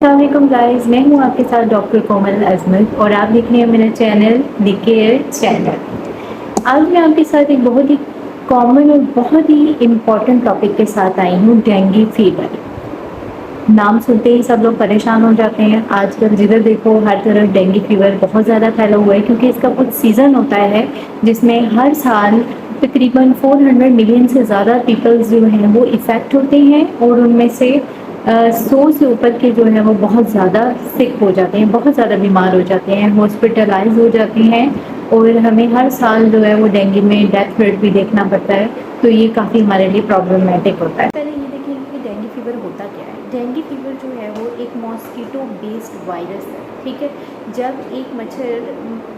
अस्सलाम गाइस, मैं हूं आपके साथ डॉक्टर कोमल अजमल और आप देख रहे हैं मेरा चैनल द केयर चैनल। आज मैं आपके साथ एक बहुत ही कॉमन और बहुत ही इम्पोर्टेंट टॉपिक के साथ आई हूं, डेंगू फीवर। नाम सुनते ही सब लोग परेशान हो जाते हैं। आजकल जिधर देखो हर तरफ डेंगू फीवर बहुत ज़्यादा फैला हुआ है, क्योंकि इसका कुछ सीज़न होता है जिसमें हर साल तकरीबन 400 मिलियन से ज़्यादा पीपल्स जो हैं वो इफ़ेक्ट होते हैं और उनमें से 100 से ऊपर के जो है वो बहुत ज़्यादा सिक हो जाते हैं, बहुत ज़्यादा बीमार हो जाते हैं, हॉस्पिटलाइज हो जाते हैं और हमें हर साल जो है वो डेंगू में डेथ रेट भी देखना पड़ता है। तो ये काफ़ी हमारे लिए प्रॉब्लमेटिक होता है। पहले ये देखिए कि डेंगू फीवर होता क्या है। डेंगू फीवर जो है वो एक मॉस्कीटो बेस्ड वायरस है, ठीक है। जब एक मच्छर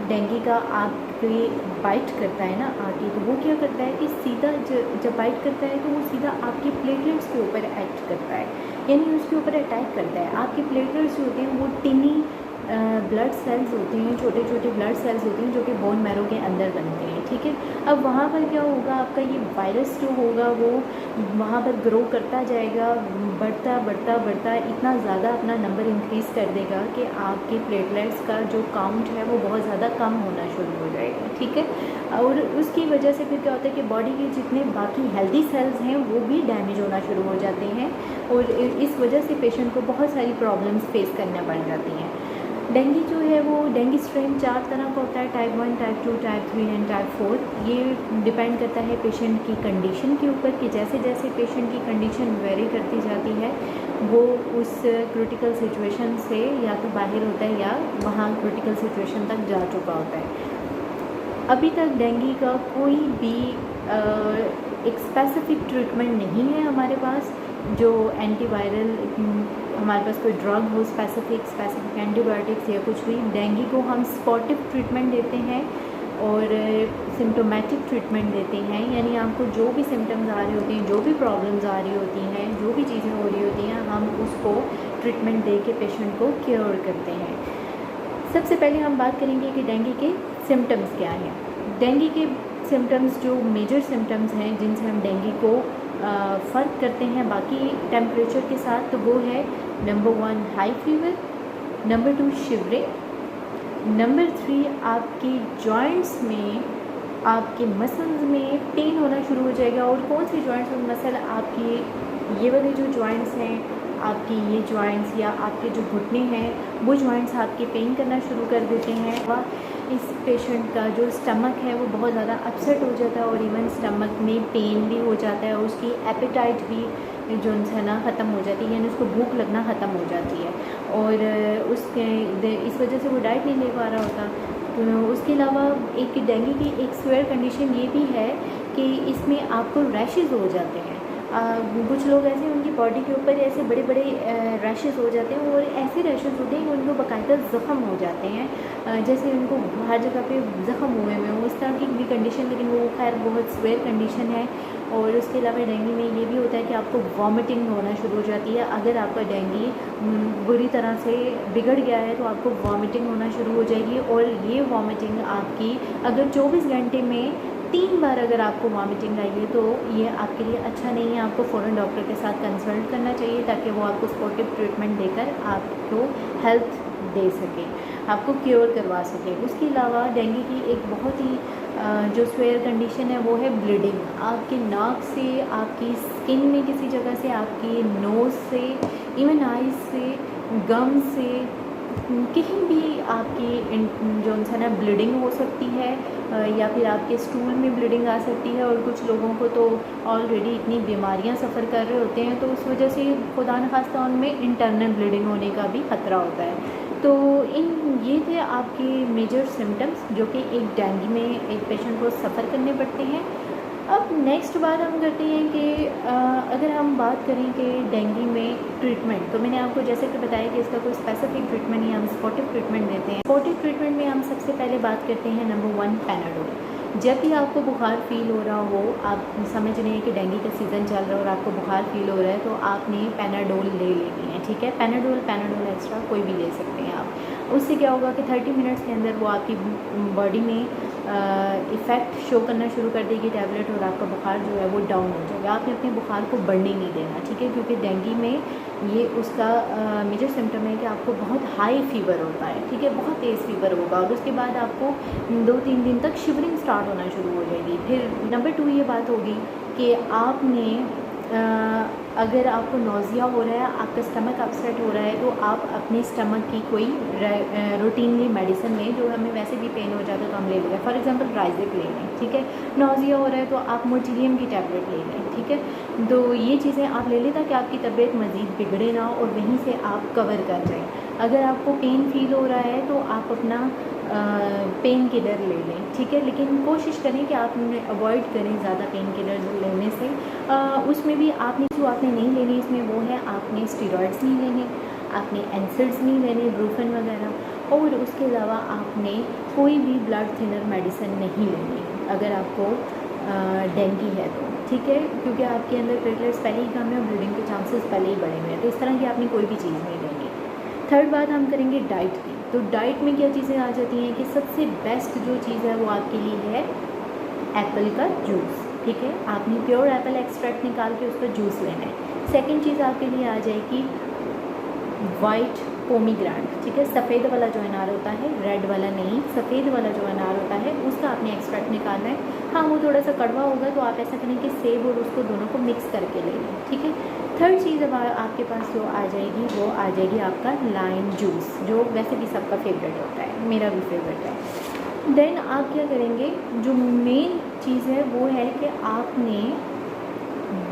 डेंगू का आपके बाइट करता है ना आके, तो वो क्या करता है कि सीधा जब बाइट करता है तो वो सीधा आपके प्लेटलेट्स के ऊपर एक्ट करता है, यानी उसके ऊपर अटैक करता है। आपके प्लेटलेट्स जो होते हैं वो टिनी ब्लड सेल्स होते हैं, छोटे छोटे ब्लड सेल्स होते हैं जो कि बोन मैरो के अंदर बनते हैं, ठीक है। अब वहाँ पर क्या होगा, आपका ये वायरस जो होगा वो वहाँ पर ग्रो करता जाएगा, बढ़ता बढ़ता बढ़ता इतना ज़्यादा अपना नंबर इंक्रीज़ कर देगा कि आपके प्लेटलेट्स का जो काउंट है वो बहुत ज़्यादा कम होना शुरू हो जाएगा, ठीक है। और उसकी वजह से फिर क्या होता है कि बॉडी के जितने बाकी हेल्दी सेल्स हैं वो भी डैमेज होना शुरू हो जाते हैं और इस वजह से पेशेंट को बहुत सारी प्रॉब्लम्स फेस करना पड़ जाती हैं। डेंगू जो है वो डेंगू स्ट्रेन 4 तरह का होता है, type 1, type 2, type 3 and type 4। ये डिपेंड करता है पेशेंट की कंडीशन के ऊपर कि जैसे जैसे पेशेंट की कंडीशन वेरी करती जाती है वो उस क्रिटिकल सिचुएशन से या तो बाहर होता है या वहाँ क्रिटिकल सिचुएशन तक जा चुका होता है। अभी तक डेंगू का कोई भी एक स्पेसिफिक ट्रीटमेंट नहीं है हमारे पास, जो एंटीवायरल हमारे पास कोई ड्रग हो स्पेसिफिक एंटीबायोटिक्स या कुछ भी। डेंगू को हम स्पॉटिव ट्रीटमेंट देते हैं और सिम्टोमेटिक ट्रीटमेंट देते हैं, यानी आपको जो भी सिम्टम्स आ रहे होते हैं, जो भी प्रॉब्लम्स आ रही होती हैं, जो भी चीज़ें हो रही होती हैं, हम उसको ट्रीटमेंट दे के पेशेंट को क्योर करते हैं। सबसे पहले हम बात करेंगे कि डेंगू के सिम्टम्स क्या हैं। डेंगू के सिम्टम्स जो मेजर सिम्टम्स हैं जिनसे हम डेंगू को फ़र्क करते हैं बाकी टेम्परेचर के साथ, तो वो है number 1 high fever, number 2 shivering, number 3 आपके जॉइंट्स में, आपके मसल्स में पेन होना शुरू हो जाएगा। और कौन से जॉइंट्स और मसल, आपकी ये वाले जो जॉइंट्स हैं, आपकी ये जॉइंट्स या आपके जो घुटने हैं वो जॉइंट्स आपके पेन करना शुरू कर देते हैं। इस पेशेंट का जो स्टमक है वो बहुत ज़्यादा अपसेट हो जाता है और इवन स्टमक में पेन भी हो जाता है, उसकी एपेटाइट भी जो है ना ख़त्म हो जाती है, यानी उसको भूख लगना ख़त्म हो जाती है और उसके इस वजह से वो डाइट नहीं ले पा रहा होता। तो उसके अलावा एक डेंगू की एक सीवियर कंडीशन ये भी है कि इसमें आपको रैशेस हो जाते हैं। कुछ लोग ऐसे उनकी बॉडी के ऊपर ऐसे बड़े बड़े रैशेस हो जाते हैं और ऐसे रैशेस होते हैं कि उनको बाकायदा ज़ख़म हो जाते हैं, जैसे उनको हर जगह पे ज़ख़म हुए हुए हों, उस तरह की भी कंडीशन, लेकिन वो खैर बहुत सीवियर कंडीशन है। और उसके अलावा डेंगू में ये भी होता है कि आपको वॉमिटिंग होना शुरू हो जाती है। अगर आपका डेंगू बुरी तरह से बिगड़ गया है तो आपको वॉमिटिंग होना शुरू हो जाएगी और ये वॉमिटिंग आपकी अगर 24 घंटे में 3 बार अगर आपको वॉमिटिंग आई है तो ये आपके लिए अच्छा नहीं है। आपको फ़ौरन डॉक्टर के साथ कंसल्ट करना चाहिए ताकि वो आपको स्पॉटिव ट्रीटमेंट देकर आपको हेल्थ दे सके, आपको क्योर करवा सके। उसके अलावा डेंगू की एक बहुत ही जो सीवियर कंडीशन है वो है ब्लीडिंग। आपके नाक से, आपकी स्किन में किसी जगह से, आपकी नोज़ से, इवन आइज़ से, गम से, कहीं भी आपकी जो है ना ब्लीडिंग हो सकती है या फिर आपके स्टूल में ब्लीडिंग आ सकती है। और कुछ लोगों को तो ऑलरेडी इतनी बीमारियां सफ़र कर रहे होते हैं तो उस वजह से खुदा न खास्ता उनमें इंटरनल ब्लीडिंग होने का भी ख़तरा होता है। तो ये थे आपके मेजर सिम्टम्स जो कि एक डेंगू में एक पेशेंट को सफ़र करने पड़ते हैं। अब नेक्स्ट बात हम करते हैं कि अगर हम बात करें कि डेंगू में ट्रीटमेंट, तो मैंने आपको जैसे कि बताया कि इसका कोई स्पेसिफिक ट्रीटमेंट नहीं, हम स्पॉटिव ट्रीटमेंट देते हैं। स्पॉटिव ट्रीटमेंट में हम सबसे पहले बात करते हैं नंबर 1 पैनाडोल। जब भी आपको बुखार फील हो रहा हो, आप समझ रहे हैं कि डेंगू का सीज़न चल रहा है और आपको बुखार फील हो रहा है, तो आपने पैनाडोल ले लेनी है, ठीक है। पैनाडोल एक्स्ट्रा कोई भी ले सकते हैं आप। उससे क्या होगा कि 30 मिनट्स के अंदर वो आपकी बॉडी में इफ़ेक्ट शो करना शुरू कर देगी टैबलेट, और आपका बुखार जो है वो डाउन हो जाएगा। आपने अपने बुखार को बढ़ने नहीं देना, ठीक है, क्योंकि डेंगू में ये उसका मेजर सिम्टम है कि आपको बहुत हाई फीवर होता है, ठीक है, बहुत तेज़ फीवर होगा, और उसके बाद आपको 2-3 दिन तक शिवरिंग स्टार्ट होना शुरू हो जाएगी। फिर नंबर 2 ये बात होगी कि आपने अगर आपको नोज़िया हो रहा है, आपका स्टमक अपसेट हो रहा है, तो आप अपने स्टमक की कोई रूटीनली मेडिसिन लें, जो हमें वैसे भी पेन हो जाता है तो हम ले लेंगे। फॉर एग्जांपल राइज़िक ले लें, ठीक है। नोज़िया हो रहा है तो आप मोटिलियम की टैबलेट ले लें, ठीक है। तो ये चीज़ें आप ले लें ताकि आपकी तबीयत मज़ीद बिगड़े ना, और वहीं से आप कवर कर जाएँ। अगर आपको पेन फील हो रहा है तो आप अपना पेन किलर ले लें, ठीक है, लेकिन कोशिश करें कि आप अवॉइड करें ज़्यादा पेन किलर लेने से। उसमें भी आपने नहीं लेनी, इसमें वो है आपने स्टेरॉइड्स नहीं लेने, आपने एनसिड्स नहीं लेने, ब्रूफेन वगैरह, और उसके अलावा आपने कोई भी ब्लड थिनर मेडिसिन नहीं लेनी अगर आपको डेंगू है तो, ठीक है, क्योंकि आपके अंदर प्लेटलेट्स पहले ही कम है और ब्लीडिंग के चांसेस पहले ही बढ़े हुए हैं, तो इस तरह की आपने कोई भी चीज़ नहीं लेनी। थर्ड बात हम करेंगे डाइट की। तो डाइट में क्या चीज़ें आ जाती हैं कि सबसे बेस्ट जो चीज़ है वो आपके लिए है एप्पल का जूस, ठीक है। आपने प्योर एप्पल एक्सट्रैक्ट निकाल के उसका जूस लेना है। सेकंड चीज़ आपके लिए आ जाएगी वाइट पोमीग्रेनेट, ठीक है, सफ़ेद वाला जो अनार होता है, रेड वाला नहीं, सफ़ेद वाला जो अनार होता है उसका आपने एक्सट्रैक्ट निकालना है। हाँ, वो थोड़ा सा कड़वा होगा तो आप ऐसा करें कि सेब और उसको दोनों को मिक्स करके ले लें, ठीक है। थर्ड चीज़ अब आपके पास जो आ जाएगी वो आ जाएगी आपका लाइम जूस, जो वैसे भी सबका फेवरेट होता है, मेरा भी फेवरेट है। देन आप क्या करेंगे, जो मेन चीज़ है वो है कि आपने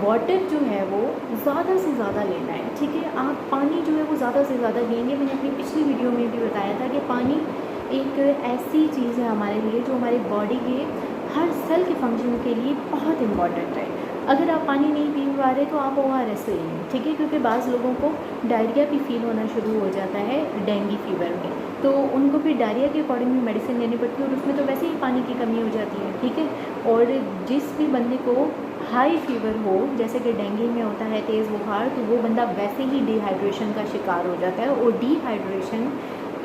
वाटर जो है वो ज़्यादा से ज़्यादा लेना है, ठीक है। आप पानी जो है वो ज़्यादा से ज़्यादा लेंगे। मैंने अपनी पिछली वीडियो में भी बताया था कि पानी एक ऐसी चीज़ है हमारे लिए जो हमारी बॉडी के हर सेल के फंक्शन के लिए बहुत इम्पॉर्टेंट है। अगर आप पानी नहीं पी पा रहे तो आप ORS ले लें, ठीक है, क्योंकि बाज़ लोगों को डायरिया भी फील होना शुरू हो जाता है डेंगू फीवर में, तो उनको फिर डायरिया के अकॉर्डिंग भी मेडिसिन लेनी पड़ती है, और उसमें तो वैसे ही पानी की कमी हो जाती है, ठीक है। और जिस भी बंदे को हाई फीवर हो, जैसे कि डेंगू में होता है तेज़ बुखार, तो वो बंदा वैसे ही डिहाइड्रेशन का शिकार हो जाता है, और डिहाइड्रेशन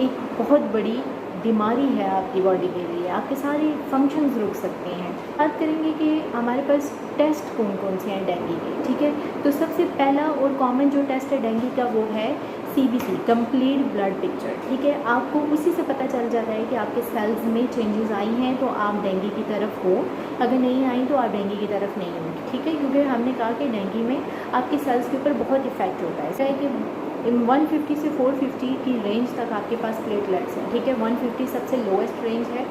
एक बहुत बड़ी बीमारी है आपकी बॉडी के लिए, आपके सारे फंक्शंस रुक सकते हैं। बात करेंगे कि हमारे पास टेस्ट कौन कौन से हैं डेंगू के, ठीक है। तो सबसे पहला और कॉमन जो टेस्ट है डेंगू का वो है CBC, कंप्लीट ब्लड पिक्चर, ठीक है। आपको उसी से पता चल जाता है कि आपके सेल्स में चेंजेस आई हैं तो आप डेंगू की तरफ हो, अगर नहीं आई तो आप डेंगू की तरफ नहीं हो, ठीक है, क्योंकि हमने कहा कि डेंगू में आपके सेल्स के ऊपर बहुत इफेक्ट होता है। ऐसा है कि 150 से 450 की रेंज तक आपके पास प्लेटलेट्स हैं, ठीक है। 150 सबसे लोएस्ट रेंज है।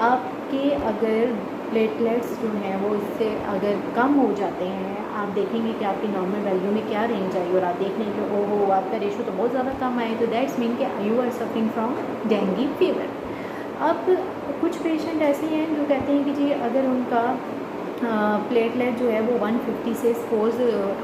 आपके अगर प्लेटलेट्स जो हैं वो इससे अगर कम हो जाते हैं, आप देखेंगे कि आपकी नॉर्मल वैल्यू में क्या रेंज आई, और आप देख लें कि ओहो आपका रेशो तो बहुत ज़्यादा कम आए, तो दैट्स मीन कि you are suffering from dengue fever. अब कुछ पेशेंट ऐसे हैं जो कहते हैं कि जी अगर उनका प्लेटलेट जो है वो 150 से सपोज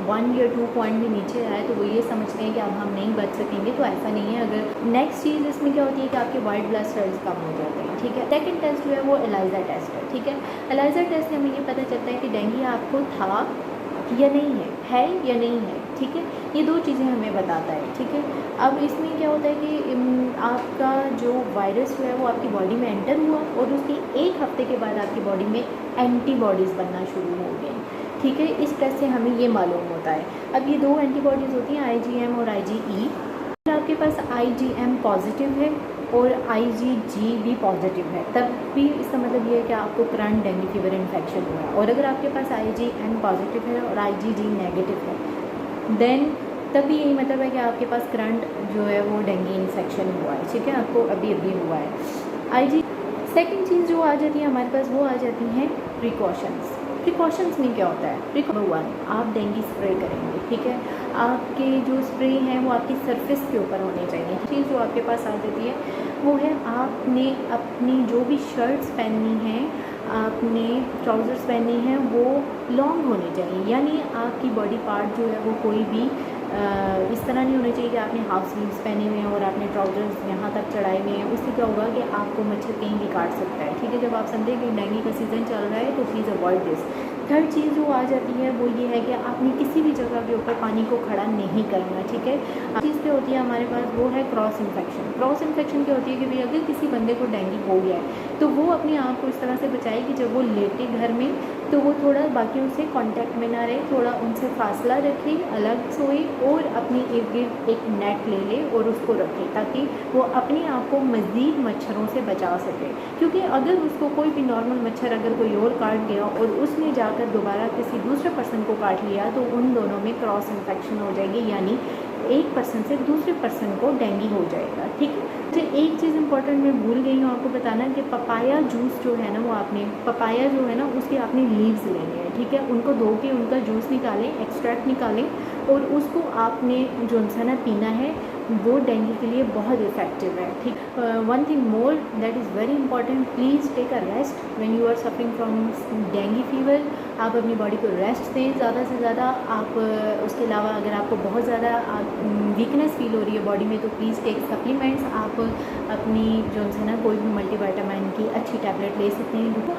1 या 2 पॉइंट भी नीचे आए तो वो ये समझते हैं कि अब हम नहीं बच सकेंगे, तो ऐसा नहीं है। अगर नेक्स्ट चीज़ इसमें क्या होती है कि आपके वाइट ब्लड सेल्स कम हो जाते हैं, ठीक है। सेकंड टेस्ट जो है वो एलाइजा टेस्ट है, ठीक है। एलाइजा टेस्ट से हमें ये पता चलता है कि डेंगू आपको था या नहीं है या नहीं है, ठीक है। ये दो चीज़ें हमें बताता है, ठीक है। अब इसमें क्या होता है कि आपका जो वायरस जो है वो आपकी बॉडी में एंटर हुआ और उसके 1 हफ्ते के बाद आपकी बॉडी में एंटीबॉडीज़ बनना शुरू हो गई, ठीक है। इस टेस्ट से हमें ये मालूम होता है। अब ये 2 एंटीबॉडीज़ होती हैं, IgM और IgE। आपके पास IgM पॉजिटिव है और IgG भी पॉजिटिव है, तब भी इसका मतलब ये है कि आपको करंट डेंगू फीवर इन्फेक्शन हुआ है। और अगर आपके पास IgM पॉजिटिव है और IgG नेगेटिव है, देन तब भी यही मतलब है कि आपके पास करंट जो है वो डेंगू इन्फेक्शन हुआ है, ठीक है, आपको अभी हुआ है। सेकंड चीज़ जो आ जाती है हमारे पास वो आ जाती हैं प्रिकॉशंस में क्या होता है। नंबर 1, आप डेंगू स्प्रे करेंगे, ठीक है। आपके जो स्प्रे हैं वो आपकी सरफेस के ऊपर होने चाहिए। चीज़ जो आपके पास आ जाती है वो है आपने अपनी जो भी शर्ट्स पहननी हैं, आपने ट्राउज़र्स पहने हैं वो लॉन्ग होने चाहिए, यानी आपकी बॉडी पार्ट जो है वो कोई भी इस तरह नहीं होना चाहिए कि आपने हाफ स्लीव्स पहने हुए हैं और आपने ट्राउजर्स यहाँ तक चढ़ाए हुए हैं। उससे क्या होगा कि आपको मच्छर कहीं भी काट सकता है, ठीक है। जब आप समझें कि डेंगू का सीज़न चल रहा है तो प्लीज़ अवॉइड दिस। थर्ड चीज़ जो आ जाती है वो ये है कि आपने किसी भी जगह के ऊपर पानी को खड़ा नहीं करना, ठीक है। चीज़ क्या होती है हमारे पास, वो है क्रॉस इन्फेक्शन। क्रॉस इन्फेक्शन क्या होती है कि भाई अगर किसी बंदे को डेंगू हो गया है तो वो अपने आप को इस तरह से बचाए कि जब वो लेटे घर में तो वो थोड़ा बाकियों से कांटेक्ट में ना रहे, थोड़ा उनसे फासला रखे, अलग सोए और अपनी इर्द गिर्द एक नेट ले ले और उसको रखे ताकि वो अपने आप को मज़ीद मच्छरों से बचा सके। क्योंकि अगर उसको कोई भी नॉर्मल मच्छर अगर कोई और काट गया और उसने जाकर दोबारा किसी दूसरे पर्सन को काट लिया तो उन दोनों में क्रॉस इन्फेक्शन हो जाएगी, यानी एक पर्सन से दूसरे पर्सन को डेंगू हो जाएगा, ठीक है। तो एक चीज़ इंपॉर्टेंट मैं भूल गई हूँ आपको बताना कि पपाया जूस जो है ना, वो आपने पपाया जो है ना उसके आपने लीव्स लेने हैं, ठीक है। उनको धो के उनका जूस निकालें, एक्सट्रैक्ट निकालें और उसको आपने जो है ना पीना है, वो डेंगू के लिए बहुत इफ़ेक्टिव है, ठीक। One thing more that is very important, please take a rest when you are suffering from dengue fever. आप अपनी बॉडी को रेस्ट दें ज़्यादा से ज़्यादा। आप उसके अलावा अगर आपको बहुत ज़्यादा वीकनेस फील हो रही है बॉडी में तो प्लीज़ टेक सप्लीमेंट्स। आप अपनी जो है ना कोई भी मल्टीविटामिन की अच्छी टैबलेट ले सकते हैं।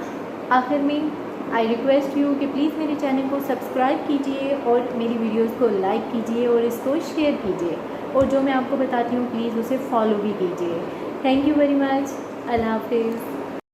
आखिर में आई रिक्वेस्ट यू कि प्लीज़ मेरे चैनल को सब्सक्राइब कीजिए और मेरी वीडियोस को लाइक कीजिए और इसको शेयर कीजिए और जो मैं आपको बताती हूँ प्लीज़ उसे फॉलो भी कीजिए। Thank you very much. अल्लाह हाफिज़।